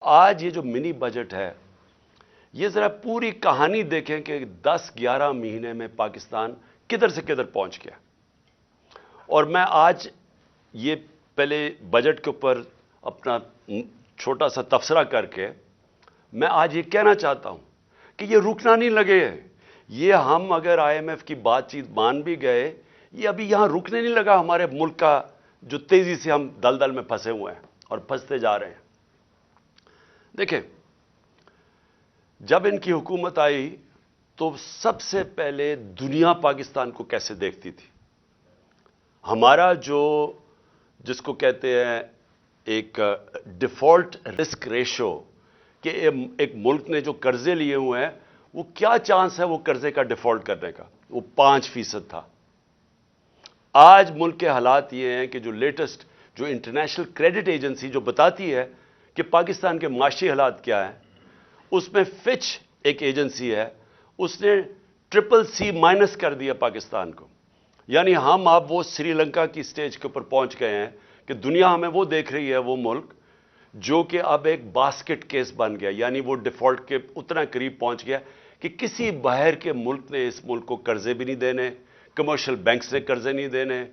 آج یہ جو منی بجٹ ہے، یہ ذرا پوری کہانی دیکھیں کہ 10-11 مہینے میں پاکستان کدھر سے کدھر پہنچ گیا۔ اور میں آج یہ پہلے بجٹ کے اوپر اپنا چھوٹا سا تبصرہ کر کے میں آج یہ کہنا چاہتا ہوں کہ یہ رکنا نہیں لگے۔ یہ ہم اگر آئی ایم ایف کی بات چیت مان بھی گئے، یہ ابھی یہاں رکنے نہیں لگا ہمارے ملک کا، جو تیزی سے ہم دلدل میں پھنسے ہوئے ہیں اور پھنستے جا رہے ہیں۔ دیکھیں، جب ان کی حکومت آئی تو سب سے پہلے دنیا پاکستان کو کیسے دیکھتی تھی؟ ہمارا جس کو کہتے ہیں ایک ڈیفالٹ رسک ریشو، کہ ایک ملک نے جو قرضے لیے ہوئے ہیں، وہ کیا چانس ہے وہ قرضے کا ڈیفالٹ کرنے کا؟ وہ 5% تھا۔ آج ملک کے حالات یہ ہیں کہ جو لیٹسٹ جو انٹرنیشنل کریڈٹ ایجنسی جو بتاتی ہے کہ پاکستان کے معاشی حالات کیا ہیں، اس میں فچ ایک ایجنسی ہے، اس نے CCC- کر دیا پاکستان کو۔ یعنی ہم اب وہ سری لنکا کی سٹیج کے اوپر پہنچ گئے ہیں کہ دنیا ہمیں وہ دیکھ رہی ہے، وہ ملک جو کہ اب ایک باسکٹ کیس بن گیا، یعنی وہ ڈیفالٹ کے اتنا قریب پہنچ گیا کہ کسی باہر کے ملک نے اس ملک کو قرضے بھی نہیں دینے، کمرشل بینکس نے قرضے نہیں دینے،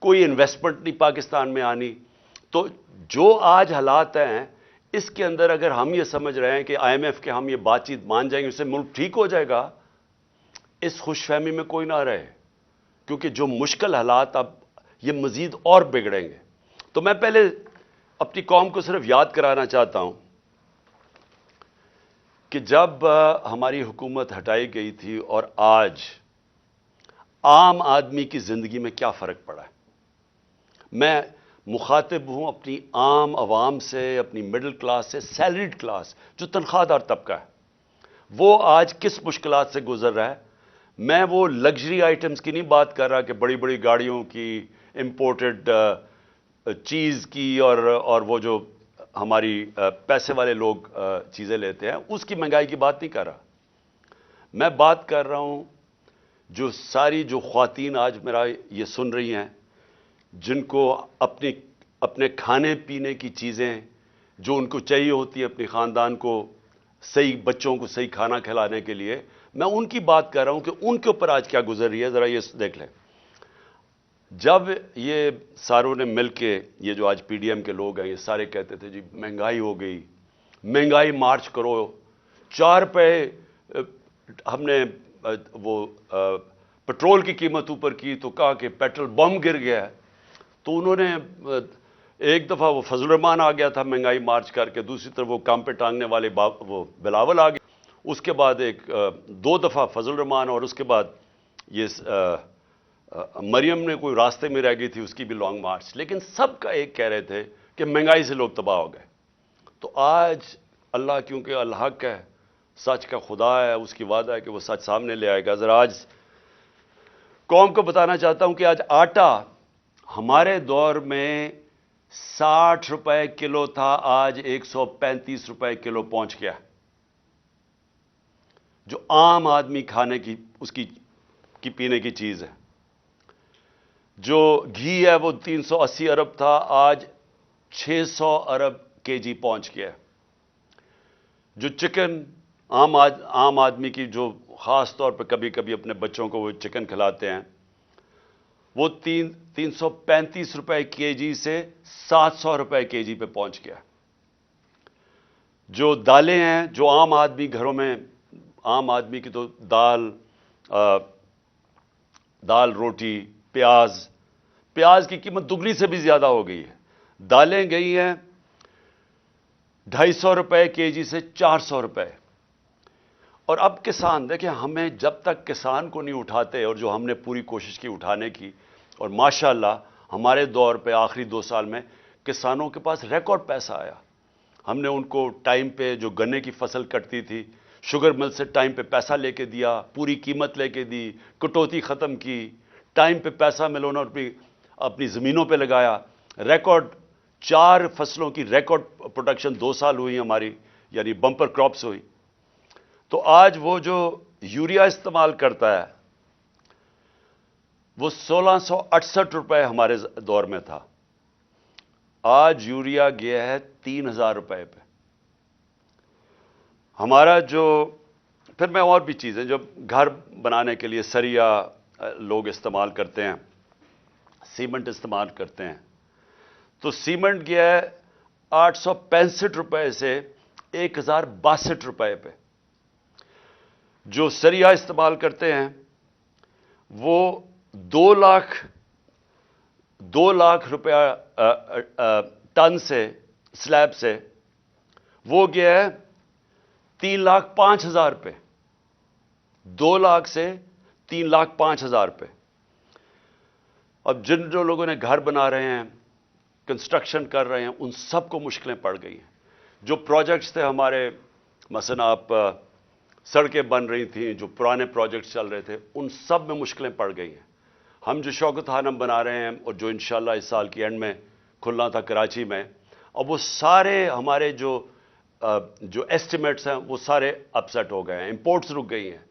کوئی انویسٹمنٹ نہیں پاکستان میں آنی۔ تو جو آج حالات ہیں، اس کے اندر اگر ہم یہ سمجھ رہے ہیں کہ آئی ایم ایف کے ہم یہ بات چیت مان جائیں گے، اس سے ملک ٹھیک ہو جائے گا، اس خوش فہمی میں کوئی نہ رہے، کیونکہ جو مشکل حالات اب یہ مزید اور بگڑیں گے۔ تو میں پہلے اپنی قوم کو صرف یاد کرانا چاہتا ہوں کہ جب ہماری حکومت ہٹائی گئی تھی اور آج عام آدمی کی زندگی میں کیا فرق پڑا ہے۔ میں مخاطب ہوں اپنی عام عوام سے، اپنی مڈل کلاس سے، سیلریڈ کلاس جو تنخواہ دار طبقہ ہے، وہ آج کس مشکلات سے گزر رہا ہے۔ میں وہ لگژری آئٹمز کی نہیں بات کر رہا کہ بڑی بڑی گاڑیوں کی، امپورٹڈ چیز کی، اور وہ جو ہماری پیسے والے لوگ چیزیں لیتے ہیں، اس کی مہنگائی کی بات نہیں کر رہا۔ میں بات کر رہا ہوں جو خواتین آج میرا یہ سن رہی ہیں، جن کو اپنے کھانے پینے کی چیزیں جو ان کو چاہیے ہوتی ہے اپنے خاندان کو، صحیح بچوں کو صحیح کھانا کھلانے کے لیے، میں ان کی بات کر رہا ہوں کہ ان کے اوپر آج کیا گزر رہی ہے، ذرا یہ دیکھ لیں۔ جب یہ ساروں نے مل کے، یہ جو آج PDM کے لوگ ہیں، یہ سارے کہتے تھے جی مہنگائی ہو گئی، مہنگائی مارچ کرو، 4 روپے ہم نے وہ پٹرول کی قیمت اوپر کی تو کہا کہ پیٹرول بم گر گیا ہے۔ تو انہوں نے ایک دفعہ وہ فضل الرحمان آ گیا تھا مہنگائی مارچ کر کے، دوسری طرف وہ کام پہ ٹانگنے والے وہ بلاول آ گئے، اس کے بعد 2 دفعہ فضل الرحمان، اور اس کے بعد یہ مریم نے کوئی راستے میں رہ گئی تھی، اس کی بھی لانگ مارچ، لیکن سب کا ایک کہہ رہے تھے کہ مہنگائی سے لوگ تباہ ہو گئے۔ تو آج اللہ کیونکہ الحق ہے، سچ کا خدا ہے، اس کی وعدہ ہے کہ وہ سچ سامنے لے آئے گا۔ ذرا آج قوم کو بتانا چاہتا ہوں کہ آج آٹا ہمارے دور میں 60 روپے کلو تھا، آج 135 روپے کلو پہنچ گیا، جو عام آدمی کھانے کی اس کی پینے کی چیز ہے۔ جو گھی ہے وہ 380 ارب تھا، آج 600 ارب KG پہنچ گیا۔ جو چکن عام آدمی کی، جو خاص طور پہ کبھی کبھی اپنے بچوں کو وہ چکن کھلاتے ہیں، وہ 335 روپے KG سے 700 روپے KG پہ پہنچ گیا۔ جو دالیں ہیں، جو عام آدمی گھروں میں، عام آدمی کی تو دال روٹی، پیاز کی قیمت دگنی سے بھی زیادہ ہو گئی ہے۔ دالیں گئی ہیں 250 روپے KG سے 400 روپے۔ اور اب کسان، دیکھیں، ہمیں جب تک کسان کو نہیں اٹھاتے، اور جو ہم نے پوری کوشش کی اٹھانے کی، اور ماشاءاللہ ہمارے دور پہ آخری 2 سال میں کسانوں کے پاس ریکارڈ پیسہ آیا۔ ہم نے ان کو ٹائم پہ جو گنے کی فصل کٹتی تھی، شوگر مل سے ٹائم پہ پیسہ لے کے دیا، پوری قیمت لے کے دی، کٹوتی ختم کی، ٹائم پہ پیسہ ملونا اپنی زمینوں پہ لگایا۔ ریکارڈ 4 فصلوں کی ریکارڈ پروڈکشن 2 سال ہوئی ہماری، یعنی بمپر کراپس ہوئی۔ تو آج وہ جو یوریا استعمال کرتا ہے، وہ 1668 روپے ہمارے دور میں تھا، آج یوریا گیا ہے 3000 روپے پہ۔ ہمارا جو پھر میں اور بھی چیزیں جو گھر بنانے کے لیے سریا لوگ استعمال کرتے ہیں، سیمنٹ استعمال کرتے ہیں، تو سیمنٹ گیا ہے 865 روپے سے 1062 روپے پہ. جو سریا استعمال کرتے ہیں وہ 2 لاکھ روپیہ ٹن سے، سلیب سے، وہ گیا ہے 3,05,000 پہ. 2 لاکھ سے 3,05,000 پہ. اب جو لوگوں نے گھر بنا رہے ہیں، کنسٹرکشن کر رہے ہیں، ان سب کو مشکلیں پڑ گئی ہیں. جو پروجیکٹس تھے ہمارے، مثلا آپ سڑکیں بن رہی تھیں، جو پرانے پروجیکٹس چل رہے تھے، ان سب میں مشکلیں پڑ گئی ہیں. ہم جو شوکت خانم بنا رہے ہیں اور جو انشاءاللہ اس سال کی اینڈ میں کھلنا تھا کراچی میں، اب وہ سارے ہمارے جو ایسٹیمیٹس ہیں وہ سارے اپسیٹ ہو گئے ہیں. امپورٹس رک گئی ہیں،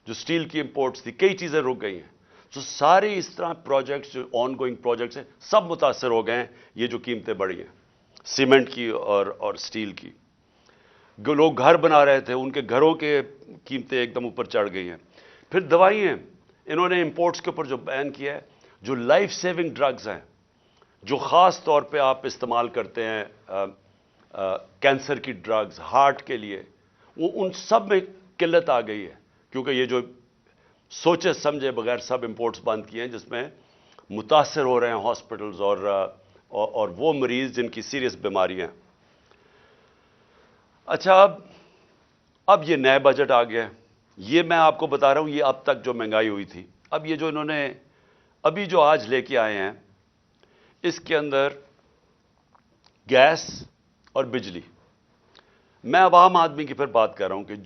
جو سٹیل کی امپورٹس تھی، کئی چیزیں رک گئی ہیں. تو سارے اس طرح پروجیکٹس جو آن گوئنگ پروجیکٹس ہیں سب متاثر ہو گئے ہیں. یہ جو قیمتیں بڑھی ہیں سیمنٹ کی اور سٹیل کی. لوگ گھر بنا رہے تھے، ان کے گھروں کے قیمتیں ایک دم اوپر چڑھ گئی ہیں. پھر دوائیں، انہوں نے امپورٹس کے اوپر جو بین کیا ہے، جو لائف سیونگ ڈرگز ہیں، جو خاص طور پہ آپ استعمال کرتے ہیں، کینسر کی ڈرگز، ہارٹ کے لیے، وہ ان سب میں قلت آ گئی ہے. کیونکہ یہ جو سوچے سمجھے بغیر سب امپورٹس بند کیے ہیں، جس میں متاثر ہو رہے ہیں ہاسپٹلز اور وہ مریض جن کی سیریس بیماریاں ہیں. اچھا، اب یہ نئے بجٹ آ گیا. یہ میں آپ کو بتا رہا ہوں، یہ اب تک جو مہنگائی ہوئی تھی. اب یہ جو انہوں نے ابھی جو آج لے کے آئے ہیں، اس کے اندر گیس اور بجلی. میں عوام آدمی کی پھر بات کر رہا ہوں کہ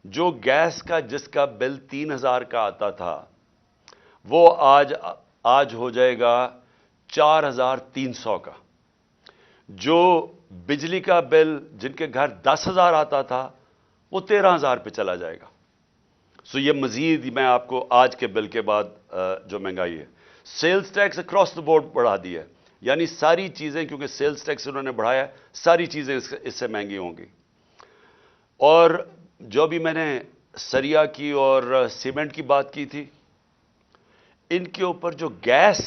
جو گیس کا جس کا بل 3,000 کا آتا تھا، وہ آج ہو جائے گا 4,300 کا. جو بجلی کا بل جن کے گھر 10,000 آتا تھا، وہ 13,000 پہ چلا جائے گا. سو یہ مزید میں آپ کو آج کے بل کے بعد جو مہنگائی ہے. Sales tax across the board بڑھا دیا ہے، یعنی ساری چیزیں، کیونکہ سیلز ٹیکس انہوں نے بڑھایا ہے، ساری چیزیں اس سے مہنگی ہوں گی. اور جو بھی میں نے سریا کی اور سیمنٹ کی بات کی تھی، ان کے اوپر جو گیس،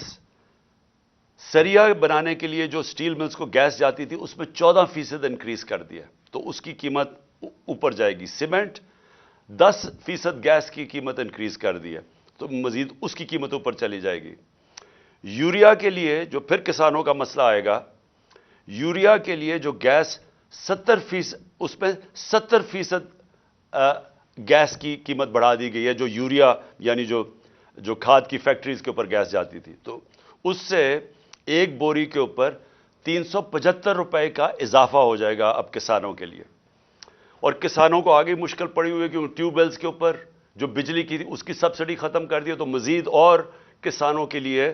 سریا بنانے کے لیے جو سٹیل ملز کو گیس جاتی تھی، اس میں 14% انکریز کر دیا، تو اس کی قیمت اوپر جائے گی. سیمنٹ 10% گیس کی قیمت انکریز کر دی ہے، تو مزید اس کی قیمت اوپر چلی جائے گی. یوریا کے لیے جو پھر کسانوں کا مسئلہ آئے گا، یوریا کے لیے جو گیس 70%، اس میں 70% گیس کی قیمت بڑھا دی گئی ہے. جو یوریا یعنی جو کھاد کی فیکٹریز کے اوپر گیس جاتی تھی، تو اس سے ایک بوری کے اوپر 375 روپے کا اضافہ ہو جائے گا اب کسانوں کے لیے. اور کسانوں کو آگے مشکل پڑی ہوئی ہے کہ ٹیوب ویلز کے اوپر جو بجلی کی تھی اس کی سبسڈی ختم کر دی، تو مزید اور کسانوں کے لیے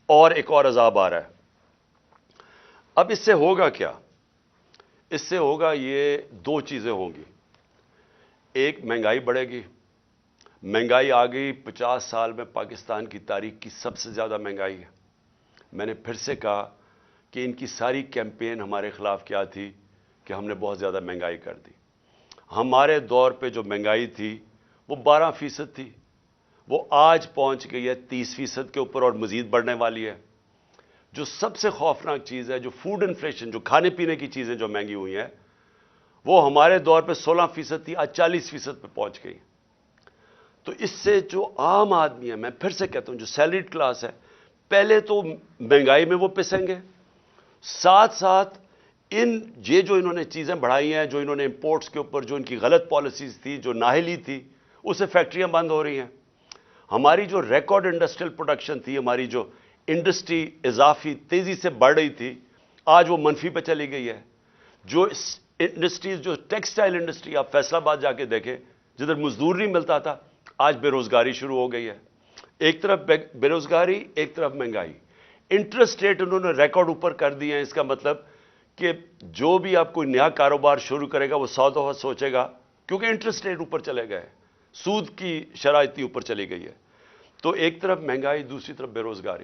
ایک اور عذاب آ رہا ہے. اب اس سے ہوگا کیا؟ اس سے ہوگا یہ دو چیزیں ہوں گی. ایک، مہنگائی بڑھے گی. مہنگائی آ گئی 50 سال میں پاکستان کی تاریخ کی سب سے زیادہ مہنگائی ہے. میں نے پھر سے کہا کہ ان کی ساری کیمپین ہمارے خلاف کیا تھی کہ ہم نے بہت زیادہ مہنگائی کر دی. ہمارے دور پہ جو مہنگائی تھی وہ 12% تھی، وہ آج پہنچ گئی ہے 30% کے اوپر اور مزید بڑھنے والی ہے. جو سب سے خوفناک چیز ہے، جو فوڈ انفلیشن، جو کھانے پینے کی چیزیں جو مہنگی ہوئی ہیں، وہ ہمارے دور پہ 16% تھی، آج 40% پہ پہنچ گئی. تو اس سے جو عام آدمی ہے، میں پھر سے کہتا ہوں جو سیلریڈ کلاس ہے، پہلے تو مہنگائی میں وہ پسیں گے، ساتھ ساتھ یہ جو انہوں نے چیزیں بڑھائی ہیں، جو انہوں نے امپورٹس کے اوپر جو ان کی غلط پالیسیز تھی، جو نااہلی تھی، اس سے فیکٹریاں بند ہو رہی ہیں. ہماری جو ریکارڈ انڈسٹریل پروڈکشن تھی، ہماری جو انڈسٹری اضافی تیزی سے بڑھ رہی تھی، آج وہ منفی پہ چلی گئی ہے. جو انڈسٹریز، جو ٹیکسٹائل انڈسٹری، آپ فیصل آباد جا کے دیکھیں، جدھر مزدور نہیں ملتا تھا، آج بے روزگاری شروع ہو گئی ہے. ایک طرف بے روزگاری، ایک طرف مہنگائی. انٹرسٹ ریٹ انہوں نے ریکارڈ اوپر کر دیے ہیں. اس کا مطلب کہ جو بھی آپ کوئی نیا کاروبار شروع کرے گا وہ 100 دفعہ سوچے گا، کیونکہ انٹرسٹ ریٹ اوپر چلے گئے، سود کی شرح اتنی اوپر چلی گئی ہے. تو ایک طرف مہنگائی، دوسری طرف بے روزگاری.